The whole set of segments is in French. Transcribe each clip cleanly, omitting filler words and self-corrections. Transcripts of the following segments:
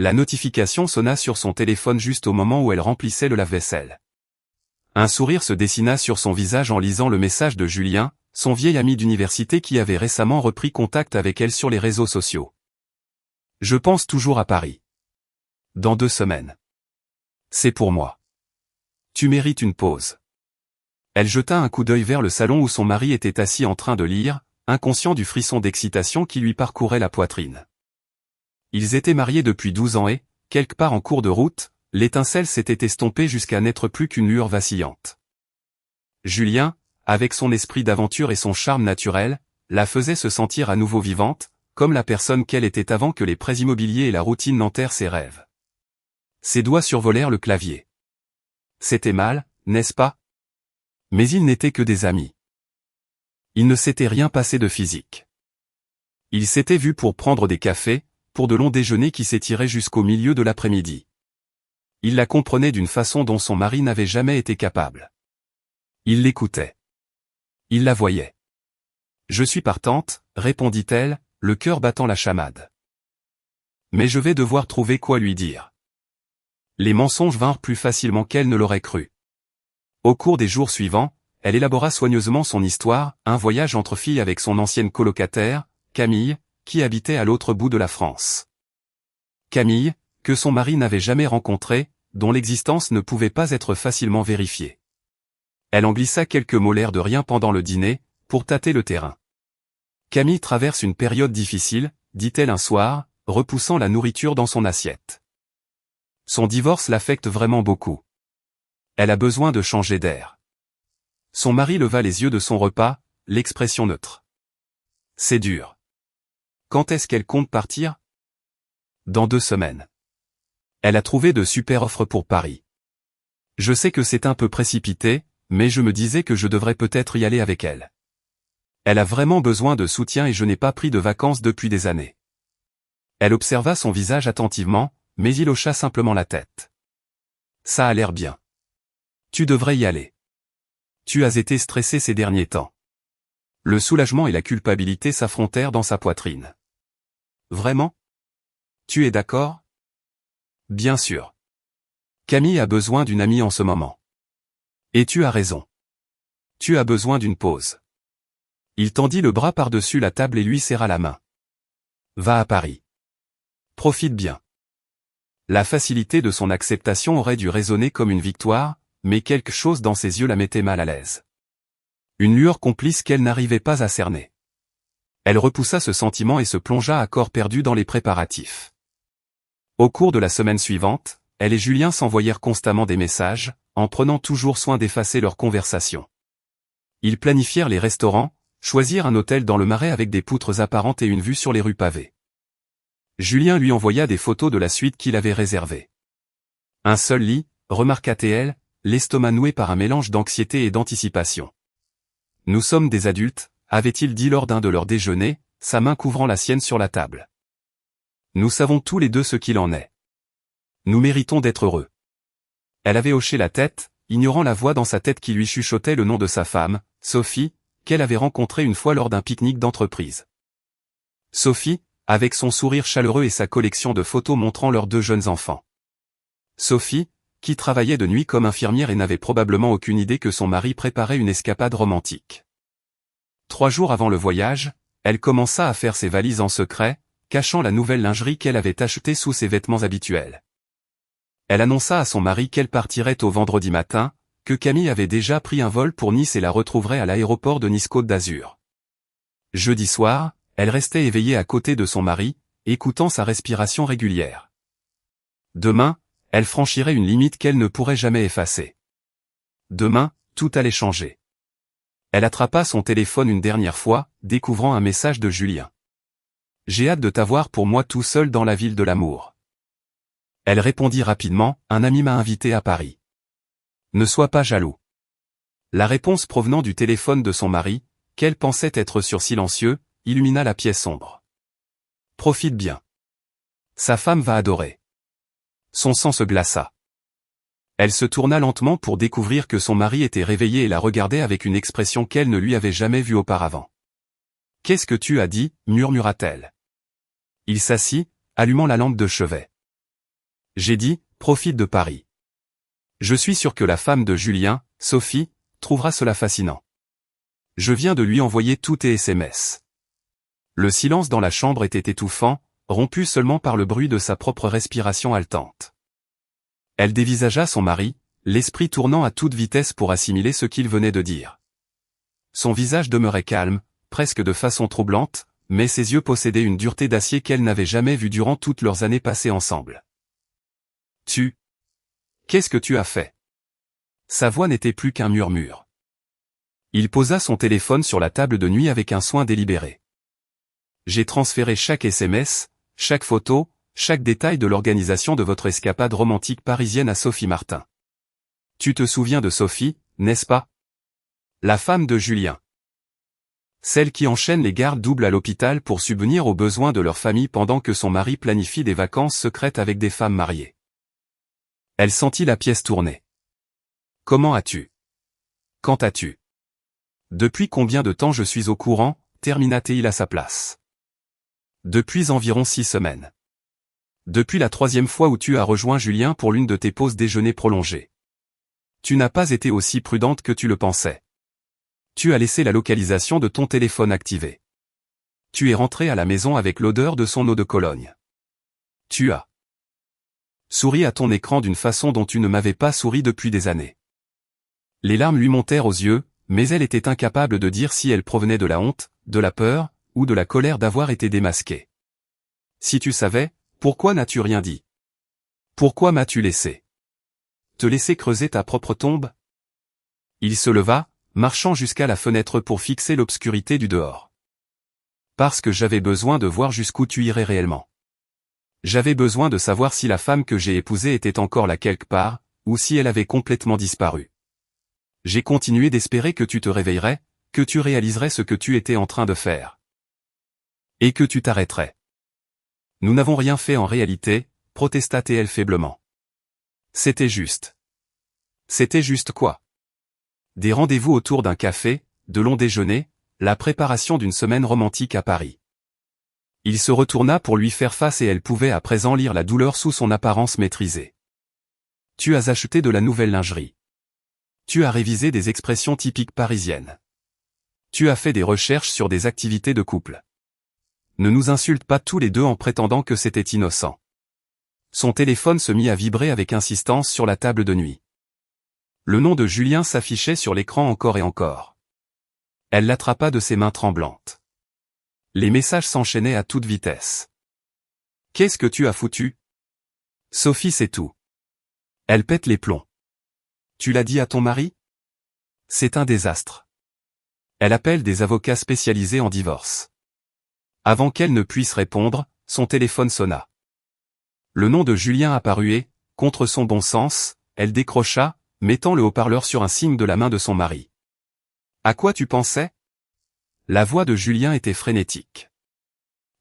La notification sonna sur son téléphone juste au moment où elle remplissait le lave-vaisselle. Un sourire se dessina sur son visage en lisant le message de Julien, son vieil ami d'université qui avait récemment repris contact avec elle sur les réseaux sociaux. « Je pense toujours à Paris. Dans 2 semaines. C'est pour moi. Tu mérites une pause. » Elle jeta un coup d'œil vers le salon où son mari était assis en train de lire, inconscient du frisson d'excitation qui lui parcourait la poitrine. Ils étaient mariés depuis 12 ans et, quelque part en cours de route, l'étincelle s'était estompée jusqu'à n'être plus qu'une lueur vacillante. Julien, avec son esprit d'aventure et son charme naturel, la faisait se sentir à nouveau vivante, comme la personne qu'elle était avant que les prêts immobiliers et la routine n'enterrent ses rêves. Ses doigts survolèrent le clavier. C'était mal, n'est-ce pas? Mais ils n'étaient que des amis. Il ne s'était rien passé de physique. Ils s'étaient vus pour prendre des cafés, pour de longs déjeuners qui s'étiraient jusqu'au milieu de l'après-midi. Il la comprenait d'une façon dont son mari n'avait jamais été capable. Il l'écoutait. Il la voyait. « Je suis partante, » répondit-elle, le cœur battant la chamade. « Mais je vais devoir trouver quoi lui dire. » Les mensonges vinrent plus facilement qu'elle ne l'aurait cru. Au cours des jours suivants, elle élabora soigneusement son histoire, un voyage entre filles avec son ancienne colocataire, Camille, qui habitait à l'autre bout de la France. Camille, que son mari n'avait jamais rencontrée, dont l'existence ne pouvait pas être facilement vérifiée. Elle en glissa quelques mots l'air de rien pendant le dîner, pour tâter le terrain. Camille traverse une période difficile, dit-elle un soir, repoussant la nourriture dans son assiette. Son divorce l'affecte vraiment beaucoup. Elle a besoin de changer d'air. Son mari leva les yeux de son repas, l'expression neutre. C'est dur. Quand est-ce qu'elle compte partir? Dans 2 semaines. Elle a trouvé de super offres pour Paris. Je sais que c'est un peu précipité, mais je me disais que je devrais peut-être y aller avec elle. Elle a vraiment besoin de soutien et je n'ai pas pris de vacances depuis des années. Elle observa son visage attentivement, mais il hocha simplement la tête. Ça a l'air bien. Tu devrais y aller. Tu as été stressé ces derniers temps. Le soulagement et la culpabilité s'affrontèrent dans sa poitrine. Vraiment? Tu es d'accord? Bien sûr. Camille a besoin d'une amie en ce moment. Et tu as raison. Tu as besoin d'une pause. Il tendit le bras par-dessus la table et lui serra la main. Va à Paris. Profite bien. La facilité de son acceptation aurait dû résonner comme une victoire, mais quelque chose dans ses yeux la mettait mal à l'aise. Une lueur complice qu'elle n'arrivait pas à cerner. Elle repoussa ce sentiment et se plongea à corps perdu dans les préparatifs. Au cours de la semaine suivante, elle et Julien s'envoyèrent constamment des messages, en prenant toujours soin d'effacer leur conversation. Ils planifièrent les restaurants, choisirent un hôtel dans le Marais avec des poutres apparentes et une vue sur les rues pavées. Julien lui envoya des photos de la suite qu'il avait réservée. Un seul lit, remarqua-t-elle, l'estomac noué par un mélange d'anxiété et d'anticipation. Nous sommes des adultes, avait-il dit lors d'un de leurs déjeuners, sa main couvrant la sienne sur la table. Nous savons tous les deux ce qu'il en est. Nous méritons d'être heureux. Elle avait hoché la tête, ignorant la voix dans sa tête qui lui chuchotait le nom de sa femme, Sophie, qu'elle avait rencontrée une fois lors d'un pique-nique d'entreprise. Sophie, avec son sourire chaleureux et sa collection de photos montrant leurs 2 jeunes enfants. Sophie, qui travaillait de nuit comme infirmière et n'avait probablement aucune idée que son mari préparait une escapade romantique. 3 jours avant le voyage, elle commença à faire ses valises en secret, cachant la nouvelle lingerie qu'elle avait achetée sous ses vêtements habituels. Elle annonça à son mari qu'elle partirait au vendredi matin, que Camille avait déjà pris un vol pour Nice et la retrouverait à l'aéroport de Nice-Côte d'Azur. Jeudi soir, elle restait éveillée à côté de son mari, écoutant sa respiration régulière. Demain, elle franchirait une limite qu'elle ne pourrait jamais effacer. Demain, tout allait changer. Elle attrapa son téléphone une dernière fois, découvrant un message de Julien. « J'ai hâte de t'avoir pour moi tout seul dans la ville de l'amour. » Elle répondit rapidement, « Un ami m'a invité à Paris. Ne sois pas jaloux. » La réponse provenant du téléphone de son mari, qu'elle pensait être sur silencieux, illumina la pièce sombre. « Profite bien. Sa femme va adorer. » Son sang se glaça. Elle se tourna lentement pour découvrir que son mari était réveillé et la regardait avec une expression qu'elle ne lui avait jamais vue auparavant. « Qu'est-ce que tu as dit » murmura-t-elle. Il s'assit, allumant la lampe de chevet. J'ai dit, profite de Paris. Je suis sûr que la femme de Julien, Sophie, trouvera cela fascinant. Je viens de lui envoyer tous tes SMS. Le silence dans la chambre était étouffant, rompu seulement par le bruit de sa propre respiration haletante. Elle dévisagea son mari, l'esprit tournant à toute vitesse pour assimiler ce qu'il venait de dire. Son visage demeurait calme, presque de façon troublante, mais ses yeux possédaient une dureté d'acier qu'elle n'avait jamais vue durant toutes leurs années passées ensemble. Qu'est-ce que tu as fait? Sa voix n'était plus qu'un murmure. Il posa son téléphone sur la table de nuit avec un soin délibéré. J'ai transféré chaque SMS, chaque photo, chaque détail de l'organisation de votre escapade romantique parisienne à Sophie Martin. Tu te souviens de Sophie, n'est-ce pas? La femme de Julien. Celle qui enchaîne les gardes doubles à l'hôpital pour subvenir aux besoins de leur famille pendant que son mari planifie des vacances secrètes avec des femmes mariées. Elle sentit la pièce tourner. Comment as-tu? Quand as-tu? Depuis combien de temps je suis au courant, termina-t-il à sa place. Depuis environ 6 semaines. Depuis la 3e fois où tu as rejoint Julien pour l'une de tes pauses déjeuner prolongées. Tu n'as pas été aussi prudente que tu le pensais. Tu as laissé la localisation de ton téléphone activée. Tu es rentré à la maison avec l'odeur de son eau de Cologne. Tu as souri à ton écran d'une façon dont tu ne m'avais pas souri depuis des années. Les larmes lui montèrent aux yeux, mais elle était incapable de dire si elles provenaient de la honte, de la peur, ou de la colère d'avoir été démasquée. Si tu savais, pourquoi n'as-tu rien dit? Pourquoi m'as-tu laissé? Te laisser creuser ta propre tombe? Il se leva, marchant jusqu'à la fenêtre pour fixer l'obscurité du dehors. Parce que j'avais besoin de voir jusqu'où tu irais réellement. J'avais besoin de savoir si la femme que j'ai épousée était encore là quelque part, ou si elle avait complètement disparu. J'ai continué d'espérer que tu te réveillerais, que tu réaliserais ce que tu étais en train de faire. Et que tu t'arrêterais. Nous n'avons rien fait en réalité, protesta-t-elle faiblement. C'était juste. C'était juste quoi? Des rendez-vous autour d'un café, de longs déjeuners, la préparation d'une semaine romantique à Paris. Il se retourna pour lui faire face et elle pouvait à présent lire la douleur sous son apparence maîtrisée. Tu as acheté de la nouvelle lingerie. Tu as révisé des expressions typiques parisiennes. Tu as fait des recherches sur des activités de couple. Ne nous insulte pas tous les deux en prétendant que c'était innocent. Son téléphone se mit à vibrer avec insistance sur la table de nuit. Le nom de Julien s'affichait sur l'écran encore et encore. Elle l'attrapa de ses mains tremblantes. Les messages s'enchaînaient à toute vitesse. Qu'est-ce que tu as foutu? Sophie sait tout. Elle pète les plombs. Tu l'as dit à ton mari? C'est un désastre. Elle appelle des avocats spécialisés en divorce. Avant qu'elle ne puisse répondre, son téléphone sonna. Le nom de Julien apparut et, contre son bon sens, elle décrocha, mettant le haut-parleur sur un signe de la main de son mari. À quoi tu pensais? La voix de Julien était frénétique.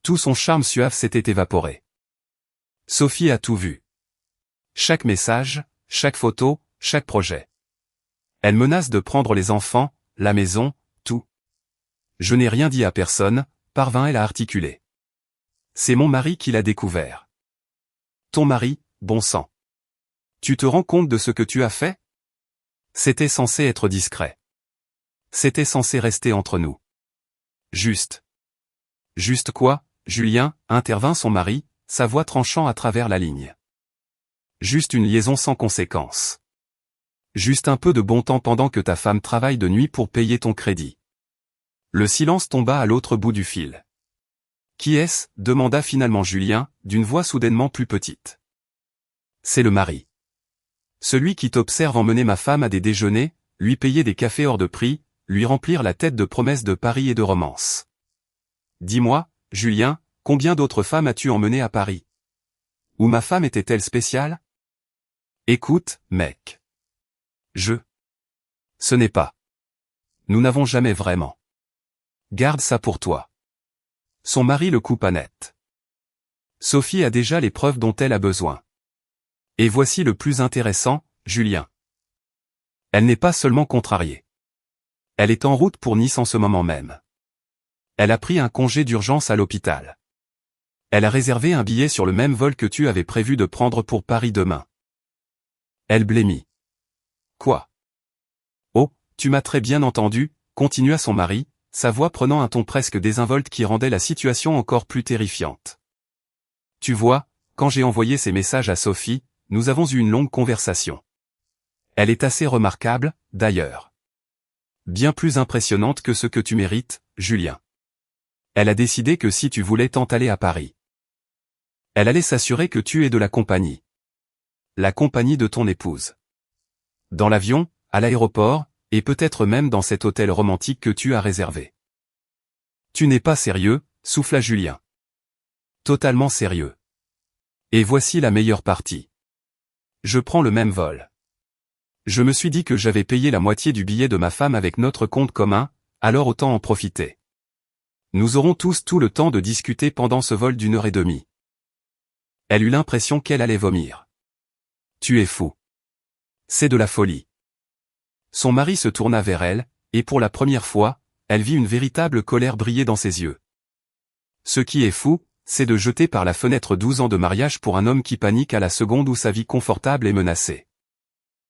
Tout son charme suave s'était évaporé. Sophie a tout vu. Chaque message, chaque photo, chaque projet. Elle menace de prendre les enfants, la maison, tout. Je n'ai rien dit à personne, parvint-elle à articuler. C'est mon mari qui l'a découvert. Ton mari, bon sang. Tu te rends compte de ce que tu as fait? C'était censé être discret. C'était censé rester entre nous. Juste. Juste quoi, Julien, intervint son mari, sa voix tranchant à travers la ligne. Juste une liaison sans conséquence. Juste un peu de bon temps pendant que ta femme travaille de nuit pour payer ton crédit. Le silence tomba à l'autre bout du fil. Qui est-ce? Demanda finalement Julien, d'une voix soudainement plus petite. C'est le mari. Celui qui t'observe emmener ma femme à des déjeuners, lui payer des cafés hors de prix, lui remplir la tête de promesses de Paris et de romances. Dis-moi, Julien, combien d'autres femmes as-tu emmenées à Paris? Où ma femme était-elle spéciale? Écoute, mec. Ce n'est pas. Nous n'avons jamais vraiment. Garde ça pour toi. Son mari le coupa net. Sophie a déjà les preuves dont elle a besoin. Et voici le plus intéressant, Julien. Elle n'est pas seulement contrariée. Elle est en route pour Nice en ce moment même. Elle a pris un congé d'urgence à l'hôpital. Elle a réservé un billet sur le même vol que tu avais prévu de prendre pour Paris demain. Elle blêmit. Quoi? Oh, tu m'as très bien entendu, continua son mari, sa voix prenant un ton presque désinvolte qui rendait la situation encore plus terrifiante. Tu vois, quand j'ai envoyé ces messages à Sophie, nous avons eu une longue conversation. Elle est assez remarquable, d'ailleurs. Bien plus impressionnante que ce que tu mérites, Julien. Elle a décidé que si tu voulais tant aller à Paris, elle allait s'assurer que tu es de la compagnie. La compagnie de ton épouse. Dans l'avion, à l'aéroport, et peut-être même dans cet hôtel romantique que tu as réservé. Tu n'es pas sérieux, souffla Julien. Totalement sérieux. Et voici la meilleure partie. Je prends le même vol. Je me suis dit que j'avais payé la moitié du billet de ma femme avec notre compte commun, alors autant en profiter. Nous aurons tous tout le temps de discuter pendant ce vol d'1 heure et demie. Elle eut l'impression qu'elle allait vomir. Tu es fou. C'est de la folie. Son mari se tourna vers elle, et pour la première fois, elle vit une véritable colère briller dans ses yeux. Ce qui est fou, c'est de jeter par la fenêtre 12 ans de mariage pour un homme qui panique à la seconde où sa vie confortable est menacée.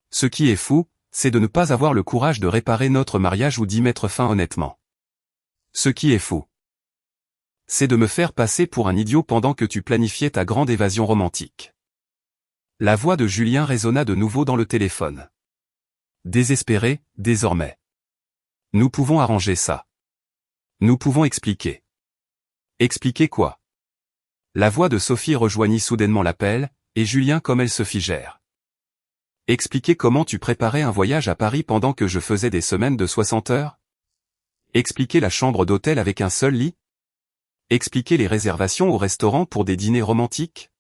Ce qui est fou, c'est de ne pas avoir le courage de réparer notre mariage ou d'y mettre fin honnêtement. Ce qui est fou, c'est de me faire passer pour un idiot pendant que tu planifiais ta grande évasion romantique. La voix de Julien résonna de nouveau dans le téléphone. Désespéré, désormais. Nous pouvons arranger ça. Nous pouvons expliquer. Expliquer quoi? La voix de Sophie rejoignit soudainement l'appel, et Julien comme elle se figèrent. Expliquer comment tu préparais un voyage à Paris pendant que je faisais des semaines de 60 heures? Expliquer la chambre d'hôtel avec un seul lit? Expliquer les réservations au restaurant pour des dîners romantiques?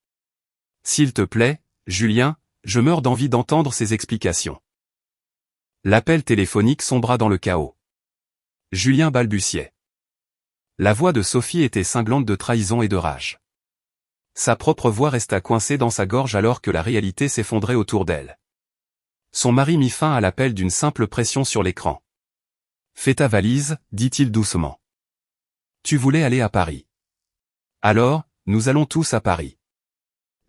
S'il te plaît, Julien, je meurs d'envie d'entendre ces explications. L'appel téléphonique sombra dans le chaos. Julien balbutiait. La voix de Sophie était cinglante de trahison et de rage. Sa propre voix resta coincée dans sa gorge alors que la réalité s'effondrait autour d'elle. Son mari mit fin à l'appel d'une simple pression sur l'écran. Fais ta valise, dit-il doucement. Tu voulais aller à Paris. Alors, nous allons tous à Paris.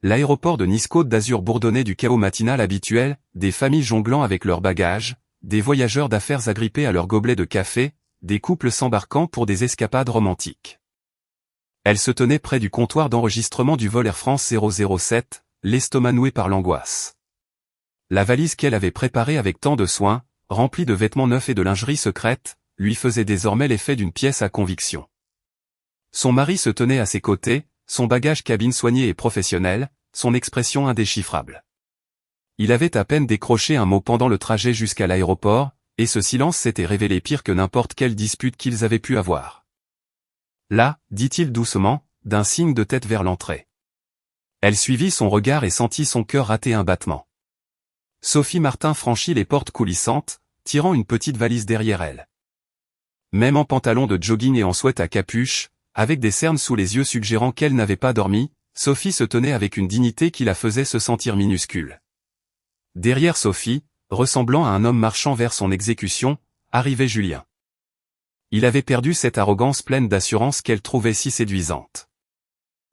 L'aéroport de Nice-Côte d'Azur bourdonnait du chaos matinal habituel, des familles jonglant avec leurs bagages, des voyageurs d'affaires agrippés à leurs gobelets de café, des couples s'embarquant pour des escapades romantiques. Elle se tenait près du comptoir d'enregistrement du vol Air France 007, l'estomac noué par l'angoisse. La valise qu'elle avait préparée avec tant de soin, remplie de vêtements neufs et de lingerie secrète, lui faisait désormais l'effet d'une pièce à conviction. Son mari se tenait à ses côtés, son bagage cabine soigné et professionnel, son expression indéchiffrable. Il avait à peine décroché un mot pendant le trajet jusqu'à l'aéroport, et ce silence s'était révélé pire que n'importe quelle dispute qu'ils avaient pu avoir. Là, dit-il doucement, d'un signe de tête vers l'entrée. Elle suivit son regard et sentit son cœur rater un battement. Sophie Martin franchit les portes coulissantes, tirant une petite valise derrière elle. Même en pantalon de jogging et en sweat à capuche, avec des cernes sous les yeux suggérant qu'elle n'avait pas dormi, Sophie se tenait avec une dignité qui la faisait se sentir minuscule. Derrière Sophie, ressemblant à un homme marchant vers son exécution, arrivait Julien. Il avait perdu cette arrogance pleine d'assurance qu'elle trouvait si séduisante.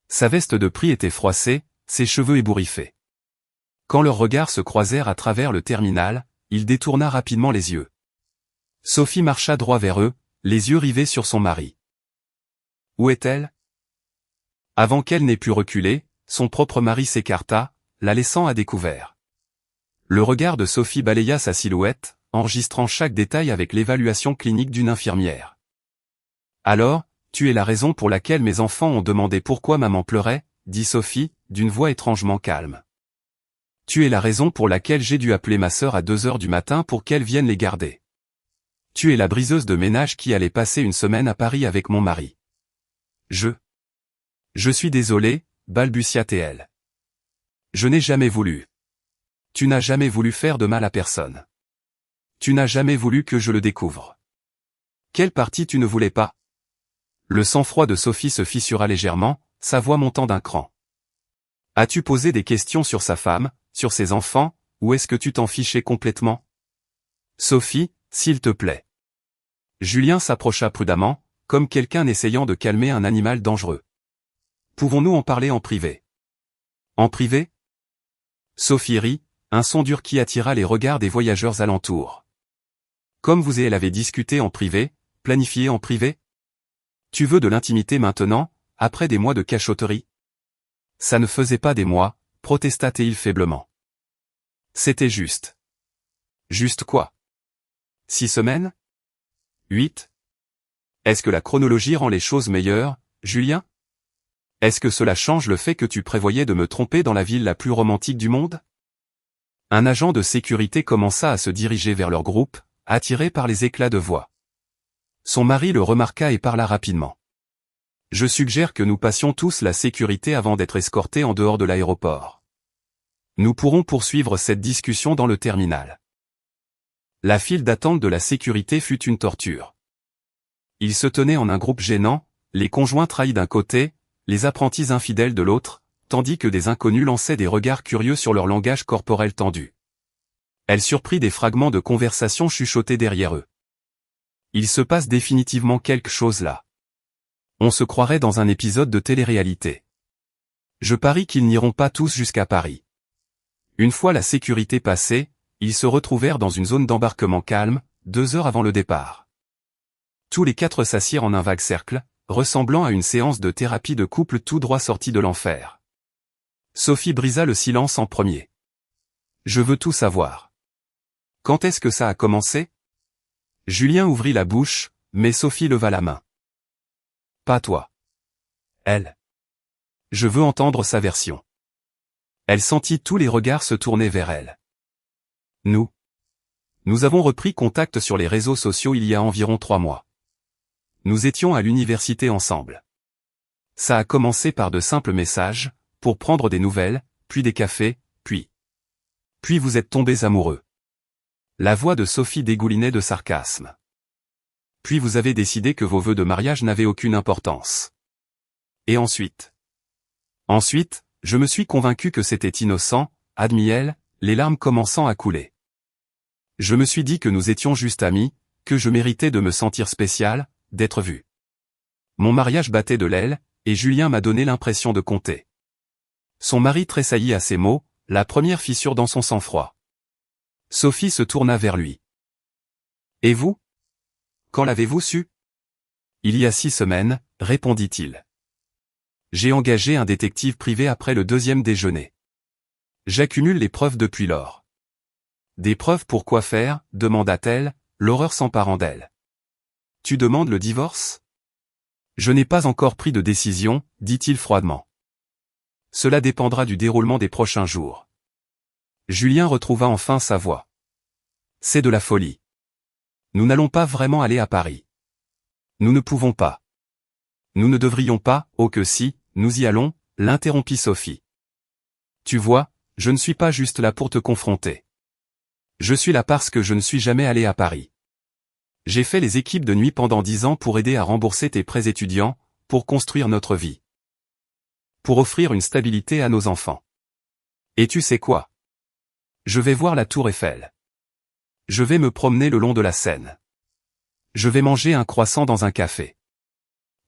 Sa veste de prix était froissée, ses cheveux ébouriffés. Quand leurs regards se croisèrent à travers le terminal, il détourna rapidement les yeux. Sophie marcha droit vers eux, les yeux rivés sur son mari. Où est-elle? Avant qu'elle n'ait pu reculer, son propre mari s'écarta, la laissant à découvert. Le regard de Sophie balaya sa silhouette, enregistrant chaque détail avec l'évaluation clinique d'une infirmière. Alors, tu es la raison pour laquelle mes enfants ont demandé pourquoi maman pleurait, dit Sophie, d'une voix étrangement calme. Tu es la raison pour laquelle j'ai dû appeler ma sœur à 2 heures du matin pour qu'elle vienne les garder. Tu es la briseuse de ménage qui allait passer une semaine à Paris avec mon mari. Je suis désolé, balbutia-t-elle. Je n'ai jamais voulu. Tu n'as jamais voulu faire de mal à personne. Tu n'as jamais voulu que je le découvre. Quelle partie tu ne voulais pas? Le sang-froid de Sophie se fissura légèrement, sa voix montant d'un cran. As-tu posé des questions sur sa femme, sur ses enfants, ou est-ce que tu t'en fichais complètement? Sophie, s'il te plaît. Julien s'approcha prudemment, comme quelqu'un essayant de calmer un animal dangereux. Pouvons-nous en parler en privé? En privé? Sophie rit, un son dur qui attira les regards des voyageurs alentour. Comme vous et elle avez discuté en privé, planifié en privé? Tu veux de l'intimité maintenant, après des mois de cachotterie? Ça ne faisait pas des mois, protesta-t-il faiblement. C'était juste. Juste quoi? 6 semaines? 8? Est-ce que la chronologie rend les choses meilleures, Julien? Est-ce que cela change le fait que tu prévoyais de me tromper dans la ville la plus romantique du monde? Un agent de sécurité commença à se diriger vers leur groupe, attiré par les éclats de voix. Son mari le remarqua et parla rapidement. Je suggère que nous passions tous la sécurité avant d'être escortés en dehors de l'aéroport. Nous pourrons poursuivre cette discussion dans le terminal. La file d'attente de la sécurité fut une torture. Ils se tenaient en un groupe gênant, les conjoints trahis d'un côté, les apprentis infidèles de l'autre, tandis que des inconnus lançaient des regards curieux sur leur langage corporel tendu. Elle surprit des fragments de conversation chuchotés derrière eux. Il se passe définitivement quelque chose là. On se croirait dans un épisode de télé-réalité. Je parie qu'ils n'iront pas tous jusqu'à Paris. Une fois la sécurité passée, ils se retrouvèrent dans une zone d'embarquement calme, 2 heures avant le départ. Tous les 4 s'assirent en un vague cercle, ressemblant à une séance de thérapie de couple tout droit sorti de l'enfer. Sophie brisa le silence en premier. Je veux tout savoir. Quand est-ce que ça a commencé? Julien ouvrit la bouche, mais Sophie leva la main. Pas toi. Elle. Je veux entendre sa version. Elle sentit tous les regards se tourner vers elle. Nous avons repris contact sur les réseaux sociaux il y a environ 3 mois. Nous étions à l'université ensemble. Ça a commencé par de simples messages, pour prendre des nouvelles, puis des cafés, puis vous êtes tombés amoureux. La voix de Sophie dégoulinait de sarcasme. Puis vous avez décidé que vos vœux de mariage n'avaient aucune importance. Et ensuite, je me suis convaincu que c'était innocent, admit-elle, les larmes commençant à couler. Je me suis dit que nous étions juste amis, que je méritais de me sentir spécial, d'être vu. Mon mariage battait de l'aile, et Julien m'a donné l'impression de compter. Son mari tressaillit à ces mots, la première fissure dans son sang-froid. Sophie se tourna vers lui. Et vous? Quand l'avez-vous su? Il y a 6 semaines, répondit-il. J'ai engagé un détective privé après le 2e déjeuner. J'accumule les preuves depuis lors. Des preuves pour quoi faire, demanda-t-elle, l'horreur s'emparant d'elle. Tu demandes le divorce? Je n'ai pas encore pris de décision, dit-il froidement. Cela dépendra du déroulement des prochains jours. Julien retrouva enfin sa voix. C'est de la folie. Nous n'allons pas vraiment aller à Paris. Nous ne pouvons pas. Nous ne devrions pas, oh que si, nous y allons, l'interrompit Sophie. Tu vois, je ne suis pas juste là pour te confronter. Je suis là parce que je ne suis jamais allé à Paris. J'ai fait les équipes de nuit pendant 10 ans pour aider à rembourser tes prêts étudiants, pour construire notre vie. Pour offrir une stabilité à nos enfants. Et tu sais quoi? Je vais voir la Tour Eiffel. Je vais me promener le long de la Seine. Je vais manger un croissant dans un café.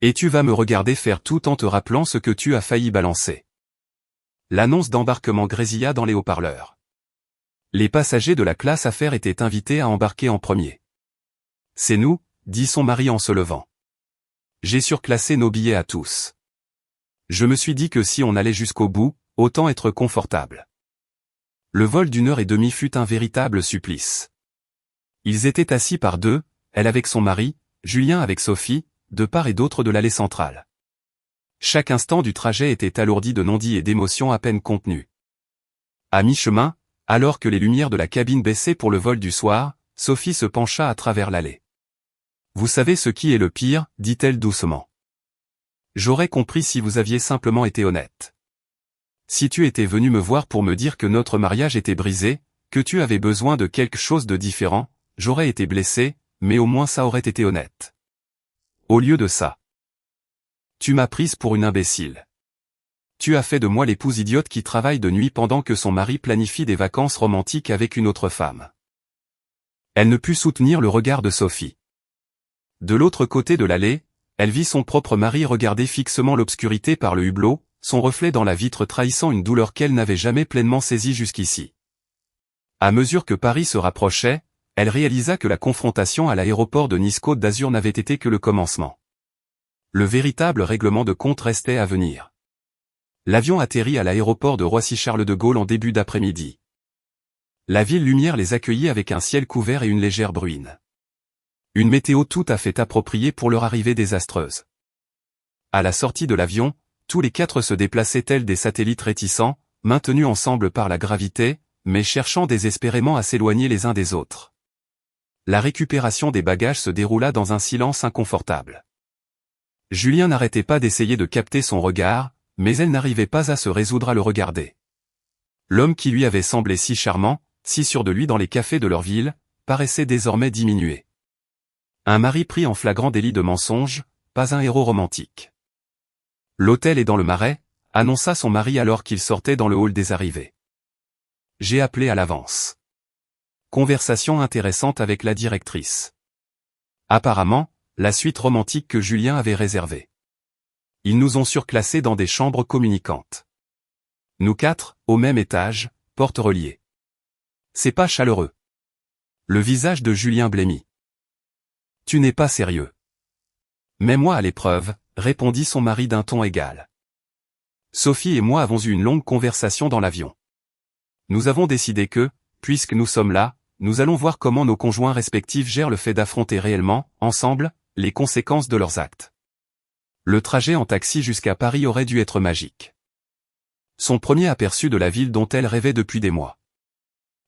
Et tu vas me regarder faire tout en te rappelant ce que tu as failli balancer. L'annonce d'embarquement grésilla dans les haut-parleurs. Les passagers de la classe affaires étaient invités à embarquer en premier. C'est nous, dit son mari en se levant. J'ai surclassé nos billets à tous. Je me suis dit que si on allait jusqu'au bout, autant être confortable. Le vol d'1h30 fut un véritable supplice. Ils étaient assis par 2, elle avec son mari, Julien avec Sophie, de part et d'autre de l'allée centrale. Chaque instant du trajet était alourdi de non-dits et d'émotions à peine contenues. À mi-chemin, alors que les lumières de la cabine baissaient pour le vol du soir, Sophie se pencha à travers l'allée. Vous savez ce qui est le pire, dit-elle doucement. J'aurais compris si vous aviez simplement été honnête. Si tu étais venu me voir pour me dire que notre mariage était brisé, que tu avais besoin de quelque chose de différent, j'aurais été blessé, mais au moins ça aurait été honnête. Au lieu de ça, tu m'as prise pour une imbécile. Tu as fait de moi l'épouse idiote qui travaille de nuit pendant que son mari planifie des vacances romantiques avec une autre femme. Elle ne put soutenir le regard de Sophie. De l'autre côté de l'allée, Elle vit son propre mari regarder fixement l'obscurité par le hublot, son reflet dans la vitre trahissant une douleur qu'elle n'avait jamais pleinement saisie jusqu'ici. À mesure que Paris se rapprochait, elle réalisa que la confrontation à l'aéroport de Nice-Côte d'Azur n'avait été que le commencement. Le véritable règlement de compte restait à venir. L'avion atterrit à l'aéroport de Roissy-Charles de Gaulle en début d'après-midi. La ville lumière les accueillit avec un ciel couvert et une légère bruine. Une météo tout à fait appropriée pour leur arrivée désastreuse. À la sortie de l'avion, tous les quatre se déplaçaient tels des satellites réticents, maintenus ensemble par la gravité, mais cherchant désespérément à s'éloigner les uns des autres. La récupération des bagages se déroula dans un silence inconfortable. Julien n'arrêtait pas d'essayer de capter son regard, mais elle n'arrivait pas à se résoudre à le regarder. L'homme qui lui avait semblé si charmant, si sûr de lui dans les cafés de leur ville, paraissait désormais diminué. Un mari pris en flagrant délit de mensonge, pas un héros romantique. L'hôtel est dans le Marais, annonça son mari alors qu'il sortait dans le hall des arrivées. J'ai appelé à l'avance. Conversation intéressante avec la directrice. Apparemment, la suite romantique que Julien avait réservée. Ils nous ont surclassés dans des chambres communicantes. Nous quatre, au même étage, portes reliées. C'est pas chaleureux. Le visage de Julien blêmit. Tu n'es pas sérieux. Mets-moi à l'épreuve, répondit son mari d'un ton égal. Sophie et moi avons eu une longue conversation dans l'avion. Nous avons décidé que, puisque nous sommes là, nous allons voir comment nos conjoints respectifs gèrent le fait d'affronter réellement, ensemble, les conséquences de leurs actes. Le trajet en taxi jusqu'à Paris aurait dû être magique. Son premier aperçu de la ville dont elle rêvait depuis des mois.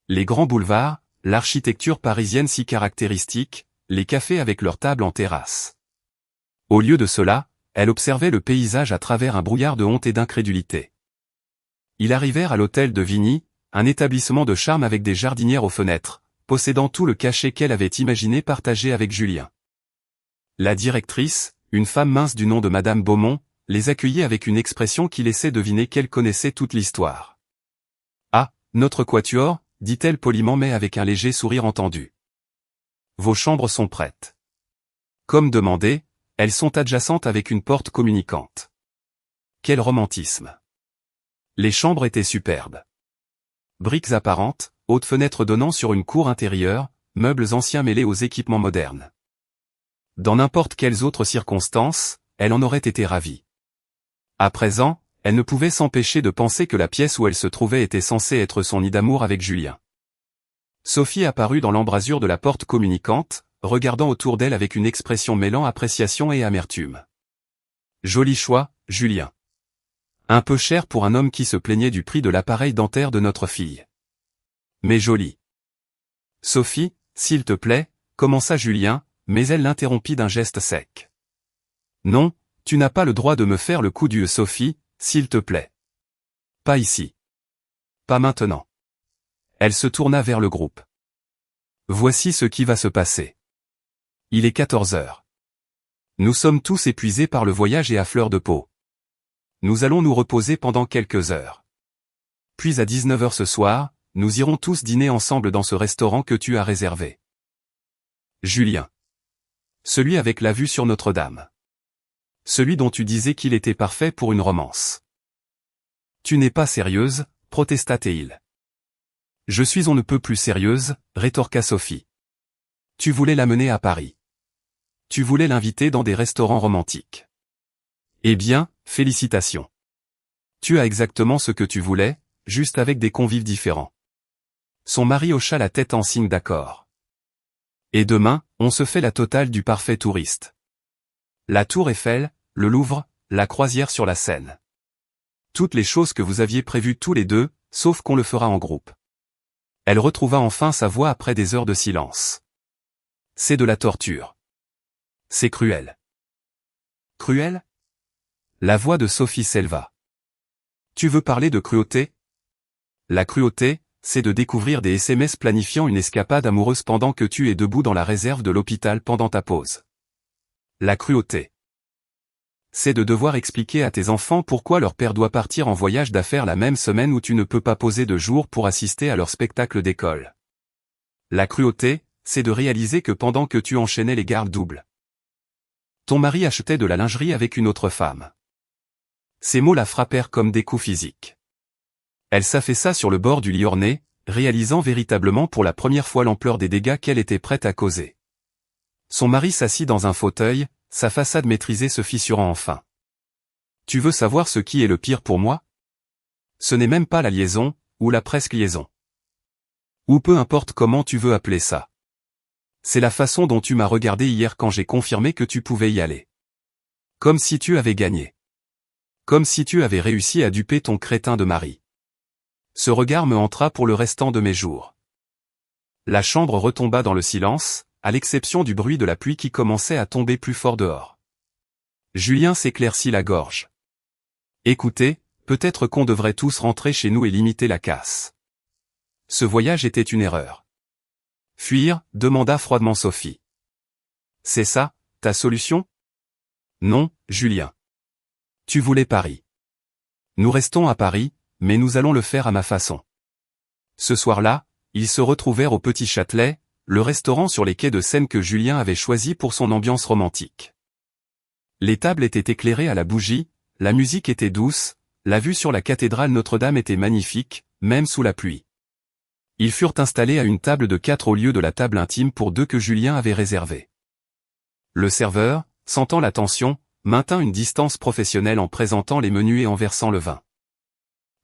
Les grands boulevards, l'architecture parisienne si caractéristique, les cafés avec leurs tables en terrasse. Au lieu de cela, elle observait le paysage à travers un brouillard de honte et d'incrédulité. Ils arrivèrent à l'hôtel de Vigny, un établissement de charme avec des jardinières aux fenêtres, possédant tout le cachet qu'elle avait imaginé partager avec Julien. La directrice, une femme mince du nom de Madame Beaumont, les accueillit avec une expression qui laissait deviner qu'elle connaissait toute l'histoire. « Ah, notre quatuor », dit-elle poliment mais avec un léger sourire entendu. « Vos chambres sont prêtes. » Comme demandé, elles sont adjacentes avec une porte communicante. Quel romantisme! Les chambres étaient superbes. Briques apparentes, hautes fenêtres donnant sur une cour intérieure, meubles anciens mêlés aux équipements modernes. Dans n'importe quelles autres circonstances, elle en aurait été ravie. À présent, elle ne pouvait s'empêcher de penser que la pièce où elle se trouvait était censée être son nid d'amour avec Julien. Sophie apparut dans l'embrasure de la porte communicante, regardant autour d'elle avec une expression mêlant appréciation et amertume. Joli choix, Julien. Un peu cher pour un homme qui se plaignait du prix de l'appareil dentaire de notre fille. Mais joli. Sophie, s'il te plaît, commença Julien, mais elle l'interrompit d'un geste sec. Non, tu n'as pas le droit de me faire le coup du Sophie, s'il te plaît. Pas ici. Pas maintenant. Elle se tourna vers le groupe. Voici ce qui va se passer. Il est 14 heures. Nous sommes tous épuisés par le voyage et à fleur de peau. Nous allons nous reposer pendant quelques heures. Puis à 19 heures ce soir, nous irons tous dîner ensemble dans ce restaurant que tu as réservé. Julien. Celui avec la vue sur Notre-Dame. Celui dont tu disais qu'il était parfait pour une romance. Tu n'es pas sérieuse, protesta Théil. Je suis on ne peut plus sérieuse, rétorqua Sophie. Tu voulais l'amener à Paris. Tu voulais l'inviter dans des restaurants romantiques. Eh bien, félicitations. Tu as exactement ce que tu voulais, juste avec des convives différents. Son mari hocha la tête en signe d'accord. Et demain, on se fait la totale du parfait touriste. La Tour Eiffel, le Louvre, la croisière sur la Seine. Toutes les choses que vous aviez prévues tous les deux, sauf qu'on le fera en groupe. Elle retrouva enfin sa voix après des heures de silence. C'est de la torture. C'est cruel. Cruel? La voix de Sophie s'éleva. Tu veux parler de cruauté? La cruauté, c'est de découvrir des SMS planifiant une escapade amoureuse pendant que tu es debout dans la réserve de l'hôpital pendant ta pause. La cruauté, c'est de devoir expliquer à tes enfants pourquoi leur père doit partir en voyage d'affaires la même semaine où tu ne peux pas poser de jour pour assister à leur spectacle d'école. La cruauté, c'est de réaliser que pendant que tu enchaînais les gardes doubles, Ton mari achetait de la lingerie avec une autre femme. » Ces mots la frappèrent comme des coups physiques. Elle s'affaissa sur le bord du lit orné, réalisant véritablement pour la première fois l'ampleur des dégâts qu'elle était prête à causer. Son mari s'assit dans un fauteuil, sa façade maîtrisée se fissurant enfin. « Tu veux savoir ce qui est le pire pour moi ? Ce n'est même pas la liaison, ou la presque liaison. Ou peu importe comment tu veux appeler ça. C'est la façon dont tu m'as regardé hier quand j'ai confirmé que tu pouvais y aller. Comme si tu avais gagné. Comme si tu avais réussi à duper ton crétin de mari. Ce regard me hantera pour le restant de mes jours. » La chambre retomba dans le silence, à l'exception du bruit de la pluie qui commençait à tomber plus fort dehors. Julien s'éclaircit la gorge. « Écoutez, peut-être qu'on devrait tous rentrer chez nous et limiter la casse. » Ce voyage était une erreur. « Fuir ?» demanda froidement Sophie. « C'est ça, ta solution ? » ?»« Non, Julien. Tu voulais Paris. Nous restons à Paris, mais nous allons le faire à ma façon. » Ce soir-là, ils se retrouvèrent au Petit Châtelet, le restaurant sur les quais de Seine que Julien avait choisi pour son ambiance romantique. Les tables étaient éclairées à la bougie, la musique était douce, la vue sur la cathédrale Notre-Dame était magnifique, même sous la pluie. Ils furent installés à une table de 4 au lieu de la table intime pour 2 que Julien avait réservée. Le serveur, sentant la tension, maintint une distance professionnelle en présentant les menus et en versant le vin.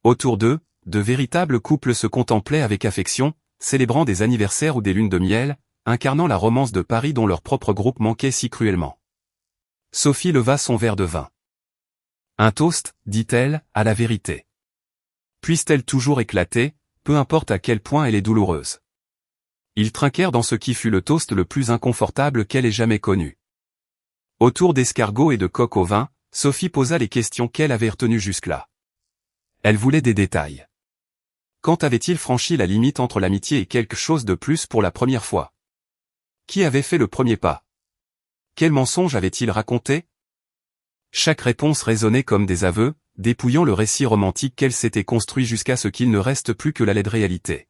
Autour d'eux, de véritables couples se contemplaient avec affection, célébrant des anniversaires ou des lunes de miel, incarnant la romance de Paris dont leur propre groupe manquait si cruellement. Sophie leva son verre de vin. « Un toast, dit-elle, à la vérité. Puisse-t-elle toujours éclater, peu importe à quel point elle est douloureuse. » Ils trinquèrent dans ce qui fut le toast le plus inconfortable qu'elle ait jamais connu. Autour d'escargots et de coq au vin, Sophie posa les questions qu'elle avait retenues jusque-là. Elle voulait des détails. Quand avait-il franchi la limite entre l'amitié et quelque chose de plus pour la première fois? Qui avait fait le premier pas? Quel mensonge avait-il raconté? Chaque réponse résonnait comme des aveux, dépouillant le récit romantique qu'elle s'était construit jusqu'à ce qu'il ne reste plus que la laide réalité.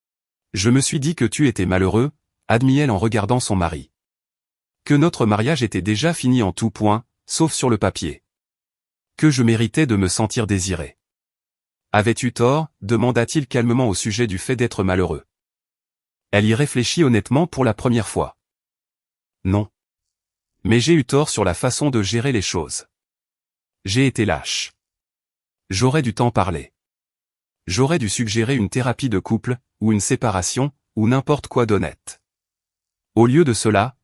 « Je me suis dit que tu étais malheureux, » admit-elle en regardant son mari. « Que notre mariage était déjà fini en tout point, sauf sur le papier. Que je méritais de me sentir désiré. » « Avais-tu tort ?» demanda-t-il calmement au sujet du fait d'être malheureux. Elle y réfléchit honnêtement pour la première fois. « Non. Mais j'ai eu tort sur la façon de gérer les choses. J'ai été lâche. J'aurais dû t'en parler. J'aurais dû suggérer une thérapie de couple, ou une séparation, ou n'importe quoi d'honnête. Au lieu de cela,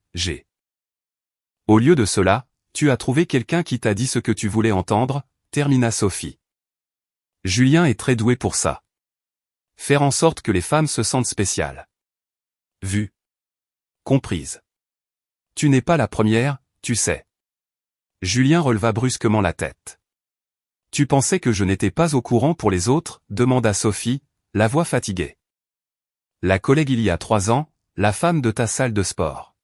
Au lieu de cela, tu as trouvé quelqu'un qui t'a dit ce que tu voulais entendre, » termina Sophie. Julien est très doué pour ça. Faire en sorte que les femmes se sentent spéciales. Vues. Comprises. Tu n'es pas la première, tu sais. Julien releva brusquement la tête. Tu pensais que je n'étais pas au courant pour les autres, demanda Sophie, la voix fatiguée. La collègue il y a 3 ans, la femme de ta salle de sport.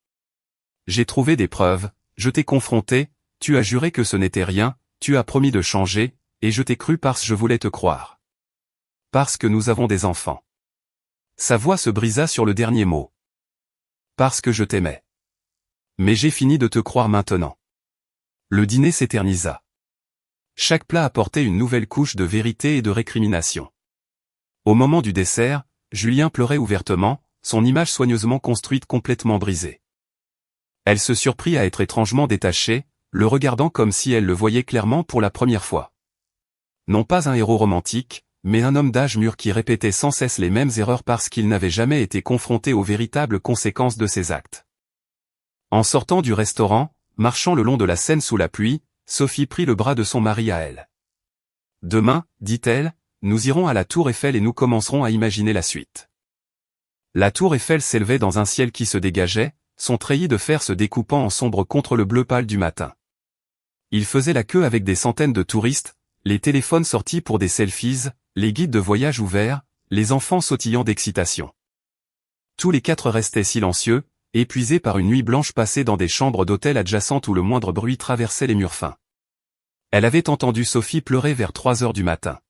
J'ai trouvé des preuves, je t'ai confronté, tu as juré que ce n'était rien, tu as promis de changer, et je t'ai cru parce que je voulais te croire. Parce que nous avons des enfants. Sa voix se brisa sur le dernier mot. Parce que je t'aimais. Mais j'ai fini de te croire maintenant. Le dîner s'éternisa. Chaque plat apportait une nouvelle couche de vérité et de récrimination. Au moment du dessert, Julien pleurait ouvertement, son image soigneusement construite complètement brisée. Elle se surprit à être étrangement détachée, le regardant comme si elle le voyait clairement pour la première fois. Non pas un héros romantique, mais un homme d'âge mûr qui répétait sans cesse les mêmes erreurs parce qu'il n'avait jamais été confronté aux véritables conséquences de ses actes. En sortant du restaurant, marchant le long de la Seine sous la pluie, Sophie prit le bras de son mari à elle. « Demain, dit-elle, nous irons à la Tour Eiffel et nous commencerons à imaginer la suite. » La Tour Eiffel s'élevait dans un ciel qui se dégageait, son treillis de fer se découpant en sombre contre le bleu pâle du matin. Il faisait la queue avec des centaines de touristes, les téléphones sortis pour des selfies, les guides de voyage ouverts, les enfants sautillant d'excitation. Tous les 4 restaient silencieux, épuisés par une nuit blanche passée dans des chambres d'hôtel adjacentes où le moindre bruit traversait les murs fins. Elle avait entendu Sophie pleurer vers 3 heures du matin.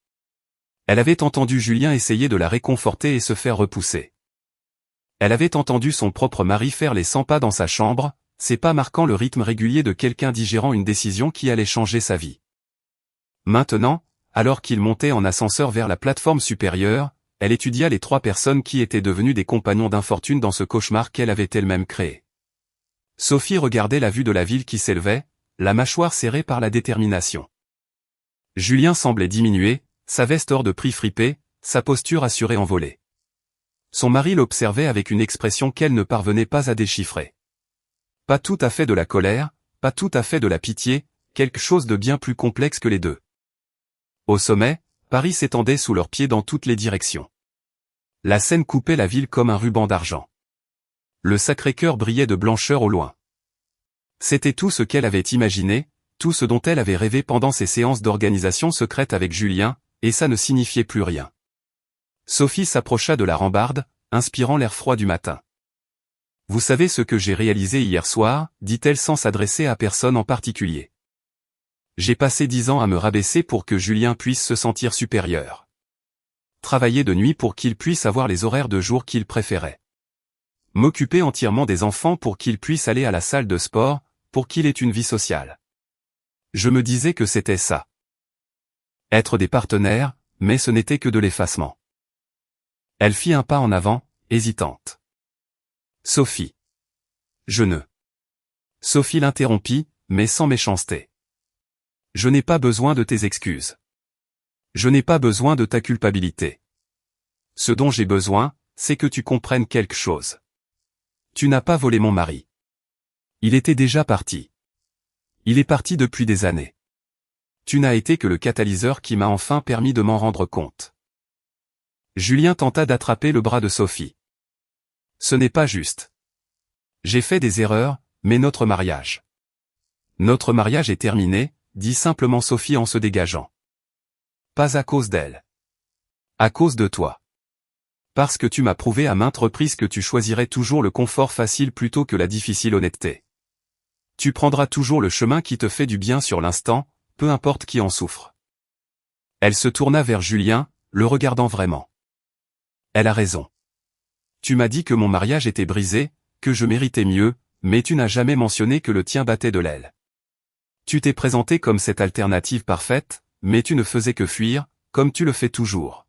Elle avait entendu Julien essayer de la réconforter et se faire repousser. Elle avait entendu son propre mari faire les 100 pas dans sa chambre, c'est pas marquant le rythme régulier de quelqu'un digérant une décision qui allait changer sa vie. Maintenant, alors qu'il montait en ascenseur vers la plateforme supérieure, elle étudia les 3 personnes qui étaient devenues des compagnons d'infortune dans ce cauchemar qu'elle avait elle-même créé. Sophie regardait la vue de la ville qui s'élevait, la mâchoire serrée par la détermination. Julien semblait diminuer, sa veste hors de prix fripée, sa posture assurée envolée. Son mari l'observait avec une expression qu'elle ne parvenait pas à déchiffrer. Pas tout à fait de la colère, pas tout à fait de la pitié, quelque chose de bien plus complexe que les deux. Au sommet, Paris s'étendait sous leurs pieds dans toutes les directions. La Seine coupait la ville comme un ruban d'argent. Le Sacré-Cœur brillait de blancheur au loin. C'était tout ce qu'elle avait imaginé, tout ce dont elle avait rêvé pendant ses séances d'organisation secrète avec Julien, et ça ne signifiait plus rien. Sophie s'approcha de la rambarde, inspirant l'air froid du matin. « Vous savez ce que j'ai réalisé hier soir » dit-elle sans s'adresser à personne en particulier. « J'ai passé 10 ans à me rabaisser pour que Julien puisse se sentir supérieur. Travailler de nuit pour qu'il puisse avoir les horaires de jour qu'il préférait. M'occuper entièrement des enfants pour qu'ils puissent aller à la salle de sport, pour qu'il ait une vie sociale. Je me disais que c'était ça. Être des partenaires, mais ce n'était que de l'effacement. » Elle fit un pas en avant, hésitante. « Sophie. » « Je ne. » Sophie l'interrompit, mais sans méchanceté. « Je n'ai pas besoin de tes excuses. Je n'ai pas besoin de ta culpabilité. Ce dont j'ai besoin, c'est que tu comprennes quelque chose. Tu n'as pas volé mon mari. Il était déjà parti. Il est parti depuis des années. Tu n'as été que le catalyseur qui m'a enfin permis de m'en rendre compte. » Julien tenta d'attraper le bras de Sophie. « Ce n'est pas juste. J'ai fait des erreurs, mais notre mariage. » « Notre mariage est terminé, » dit simplement Sophie en se dégageant. « Pas à cause d'elle. À cause de toi. Parce que tu m'as prouvé à maintes reprises que tu choisirais toujours le confort facile plutôt que la difficile honnêteté. Tu prendras toujours le chemin qui te fait du bien sur l'instant, peu importe qui en souffre. » Elle se tourna vers Julien, le regardant vraiment. « Elle a raison. Tu m'as dit que mon mariage était brisé, que je méritais mieux, mais tu n'as jamais mentionné que le tien battait de l'aile. Tu t'es présenté comme cette alternative parfaite, mais tu ne faisais que fuir, comme tu le fais toujours. »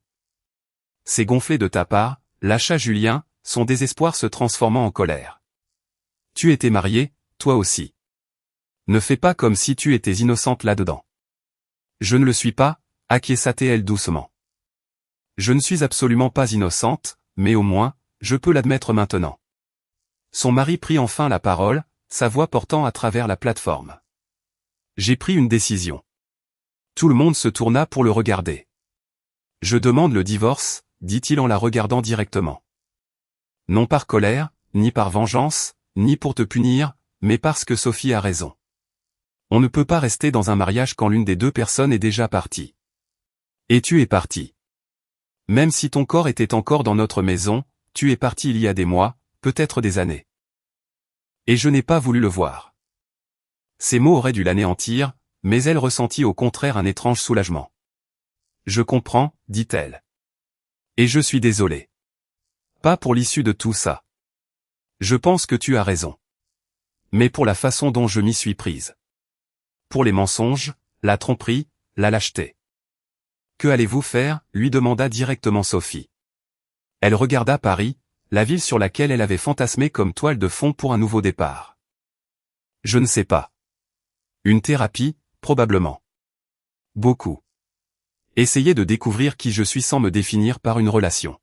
C'est gonflé de ta part, lâcha Julien, son désespoir se transformant en colère. « Tu étais mariée, toi aussi. Ne fais pas comme si tu étais innocente là-dedans. »« Je ne le suis pas, » acquiesça-t-elle doucement. « Je ne suis absolument pas innocente, mais au moins, je peux l'admettre maintenant. » Son mari prit enfin la parole, sa voix portant à travers la plateforme. « J'ai pris une décision. » Tout le monde se tourna pour le regarder. « Je demande le divorce, » dit-il en la regardant directement. « Non par colère, ni par vengeance, ni pour te punir, mais parce que Sophie a raison. On ne peut pas rester dans un mariage quand l'une des deux personnes est déjà partie. Et tu es parti. Même si ton corps était encore dans notre maison, tu es parti il y a des mois, peut-être des années. Et je n'ai pas voulu le voir. » Ces mots auraient dû l'anéantir, mais elle ressentit au contraire un étrange soulagement. « Je comprends, » dit-elle. « Et je suis désolée. Pas pour l'issue de tout ça. Je pense que tu as raison. Mais pour la façon dont je m'y suis prise. Pour les mensonges, la tromperie, la lâcheté. »« Que allez-vous faire ?» lui demanda directement Sophie. Elle regarda Paris, la ville sur laquelle elle avait fantasmé comme toile de fond pour un nouveau départ. « Je ne sais pas. Une thérapie, probablement. Beaucoup. Essayer de découvrir qui je suis sans me définir par une relation.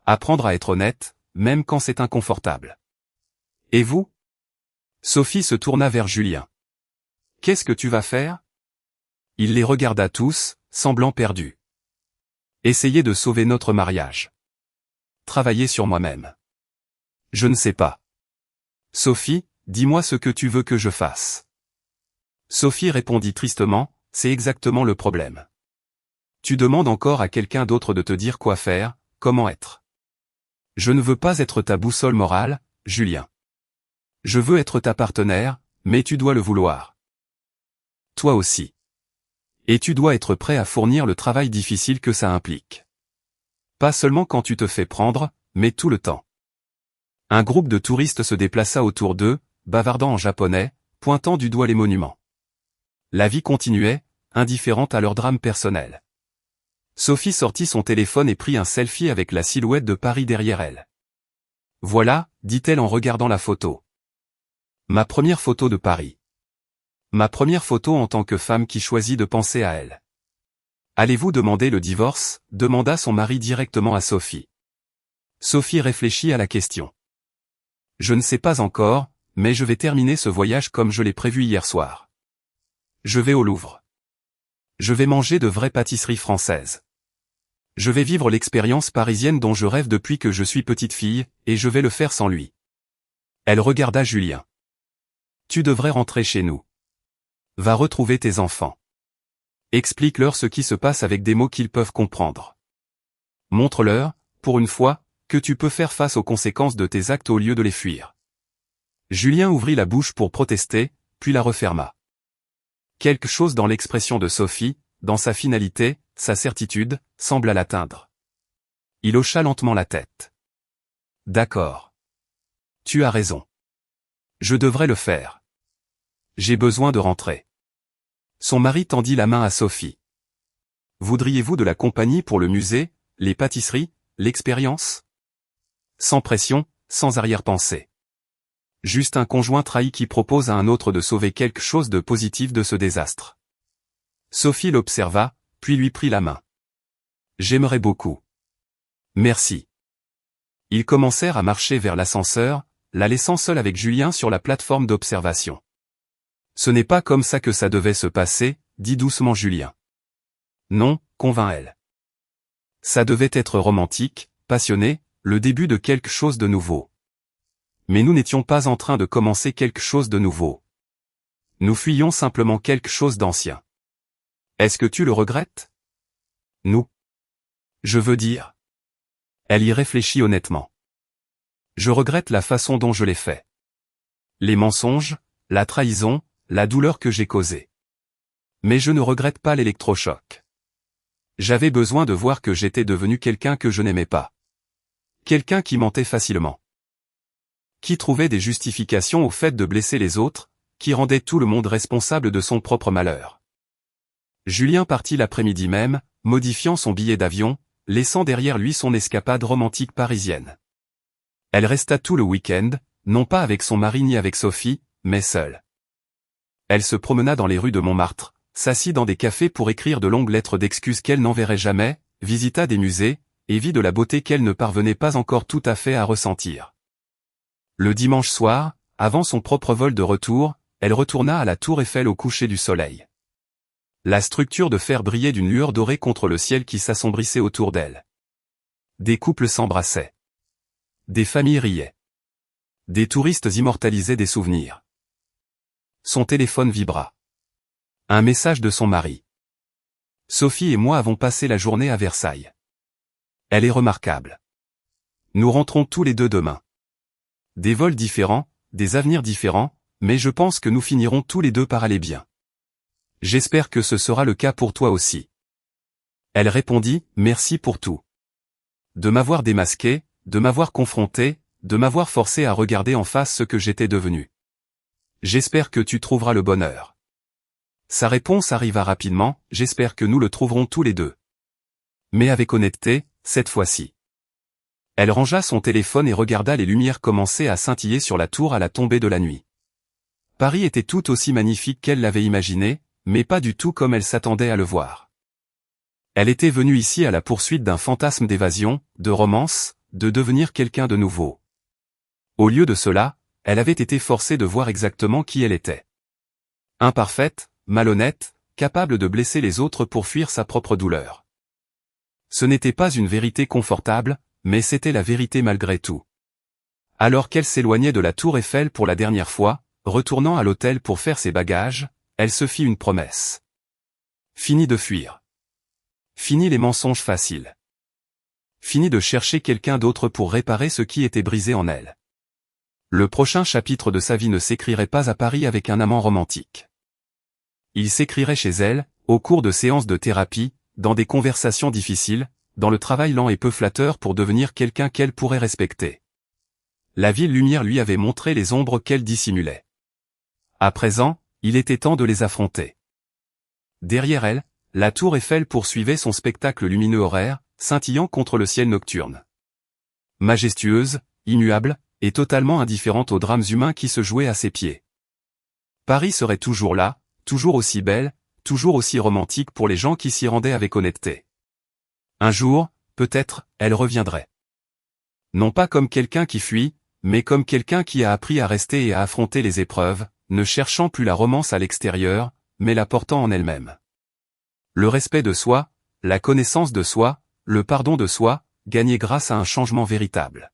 Apprendre à être honnête, même quand c'est inconfortable. Et vous ?» Sophie se tourna vers Julien. « Qu'est-ce que tu vas faire ?» Il les regarda tous, semblant perdu. « Essayer de sauver notre mariage. Travailler sur moi-même. Je ne sais pas. Sophie, dis-moi ce que tu veux que je fasse. » Sophie répondit tristement, « C'est exactement le problème. Tu demandes encore à quelqu'un d'autre de te dire quoi faire, comment être. Je ne veux pas être ta boussole morale, Julien. Je veux être ta partenaire, mais tu dois le vouloir. Toi aussi. Et tu dois être prêt à fournir le travail difficile que ça implique. Pas seulement quand tu te fais prendre, mais tout le temps. » Un groupe de touristes se déplaça autour d'eux, bavardant en japonais, pointant du doigt les monuments. La vie continuait, indifférente à leur drame personnel. Sophie sortit son téléphone et prit un selfie avec la silhouette de Paris derrière elle. « Voilà », dit-elle en regardant la photo. « Ma première photo de Paris. Ma première photo en tant que femme qui choisit de penser à elle. » « Allez-vous demander le divorce ?» demanda son mari directement à Sophie. Sophie réfléchit à la question. « Je ne sais pas encore, mais je vais terminer ce voyage comme je l'ai prévu hier soir. Je vais au Louvre. Je vais manger de vraies pâtisseries françaises. Je vais vivre l'expérience parisienne dont je rêve depuis que je suis petite fille, et je vais le faire sans lui. » Elle regarda Julien. « Tu devrais rentrer chez nous. Va retrouver tes enfants. Explique-leur ce qui se passe avec des mots qu'ils peuvent comprendre. Montre-leur, pour une fois, que tu peux faire face aux conséquences de tes actes au lieu de les fuir. » Julien ouvrit la bouche pour protester, puis la referma. Quelque chose dans l'expression de Sophie, dans sa finalité, sa certitude, sembla l'atteindre. Il hocha lentement la tête. « D'accord. Tu as raison. Je devrais le faire. J'ai besoin de rentrer. » Son mari tendit la main à Sophie. « Voudriez-vous de la compagnie pour le musée, les pâtisseries, l'expérience ?» Sans pression, sans arrière-pensée. Juste un conjoint trahi qui propose à un autre de sauver quelque chose de positif de ce désastre. Sophie l'observa, puis lui prit la main. « J'aimerais beaucoup. » « Merci. » Ils commencèrent à marcher vers l'ascenseur, la laissant seule avec Julien sur la plateforme d'observation. « Ce n'est pas comme ça que ça devait se passer, » dit doucement Julien. « Non, » convint-elle. « Ça devait être romantique, passionné, le début de quelque chose de nouveau. Mais nous n'étions pas en train de commencer quelque chose de nouveau. Nous fuyions simplement quelque chose d'ancien. Est-ce que tu le regrettes ? Nous. Je veux dire. » Elle y réfléchit honnêtement. Je regrette la façon dont je l'ai fait. Les mensonges, la trahison, la douleur que j'ai causée. Mais je ne regrette pas l'électrochoc. J'avais besoin de voir que j'étais devenu quelqu'un que je n'aimais pas. Quelqu'un qui mentait facilement. Qui trouvait des justifications au fait de blesser les autres, qui rendait tout le monde responsable de son propre malheur. Julien partit l'après-midi même, modifiant son billet d'avion, laissant derrière lui son escapade romantique parisienne. Elle resta tout le week-end, non pas avec son mari ni avec Sophie, mais seule. Elle se promena dans les rues de Montmartre, s'assit dans des cafés pour écrire de longues lettres d'excuses qu'elle n'enverrait jamais, visita des musées, et vit de la beauté qu'elle ne parvenait pas encore tout à fait à ressentir. Le dimanche soir, avant son propre vol de retour, elle retourna à la Tour Eiffel au coucher du soleil. La structure de fer brillait d'une lueur dorée contre le ciel qui s'assombrissait autour d'elle. Des couples s'embrassaient. Des familles riaient. Des touristes immortalisaient des souvenirs. Son téléphone vibra. Un message de son mari. « Sophie et moi avons passé la journée à Versailles. Elle est remarquable. Nous rentrons tous les deux demain. Des vols différents, des avenirs différents, mais je pense que nous finirons tous les deux par aller bien. J'espère que ce sera le cas pour toi aussi. » Elle répondit « Merci pour tout. De m'avoir démasqué, de m'avoir confronté, de m'avoir forcé à regarder en face ce que j'étais devenu. J'espère que tu trouveras le bonheur. » Sa réponse arriva rapidement, « J'espère que nous le trouverons tous les deux. » Mais avec honnêteté, cette fois-ci. Elle rangea son téléphone et regarda les lumières commencer à scintiller sur la tour à la tombée de la nuit. Paris était tout aussi magnifique qu'elle l'avait imaginé, mais pas du tout comme elle s'attendait à le voir. Elle était venue ici à la poursuite d'un fantasme d'évasion, de romance, de devenir quelqu'un de nouveau. Au lieu de cela, elle avait été forcée de voir exactement qui elle était. Imparfaite, malhonnête, capable de blesser les autres pour fuir sa propre douleur. Ce n'était pas une vérité confortable, mais c'était la vérité malgré tout. Alors qu'elle s'éloignait de la Tour Eiffel pour la dernière fois, retournant à l'hôtel pour faire ses bagages, elle se fit une promesse. Fini de fuir. Fini les mensonges faciles. Fini de chercher quelqu'un d'autre pour réparer ce qui était brisé en elle. Le prochain chapitre de sa vie ne s'écrirait pas à Paris avec un amant romantique. Il s'écrirait chez elle, au cours de séances de thérapie, dans des conversations difficiles, dans le travail lent et peu flatteur pour devenir quelqu'un qu'elle pourrait respecter. La ville lumière lui avait montré les ombres qu'elle dissimulait. À présent, il était temps de les affronter. Derrière elle, la tour Eiffel poursuivait son spectacle lumineux horaire, scintillant contre le ciel nocturne. Majestueuse, immuable, et totalement indifférente aux drames humains qui se jouaient à ses pieds. Paris serait toujours là, toujours aussi belle, toujours aussi romantique pour les gens qui s'y rendaient avec honnêteté. Un jour, peut-être, elle reviendrait. Non pas comme quelqu'un qui fuit, mais comme quelqu'un qui a appris à rester et à affronter les épreuves, ne cherchant plus la romance à l'extérieur, mais la portant en elle-même. Le respect de soi, la connaissance de soi, le pardon de soi, gagné grâce à un changement véritable.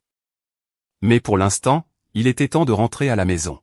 Mais pour l'instant, il était temps de rentrer à la maison.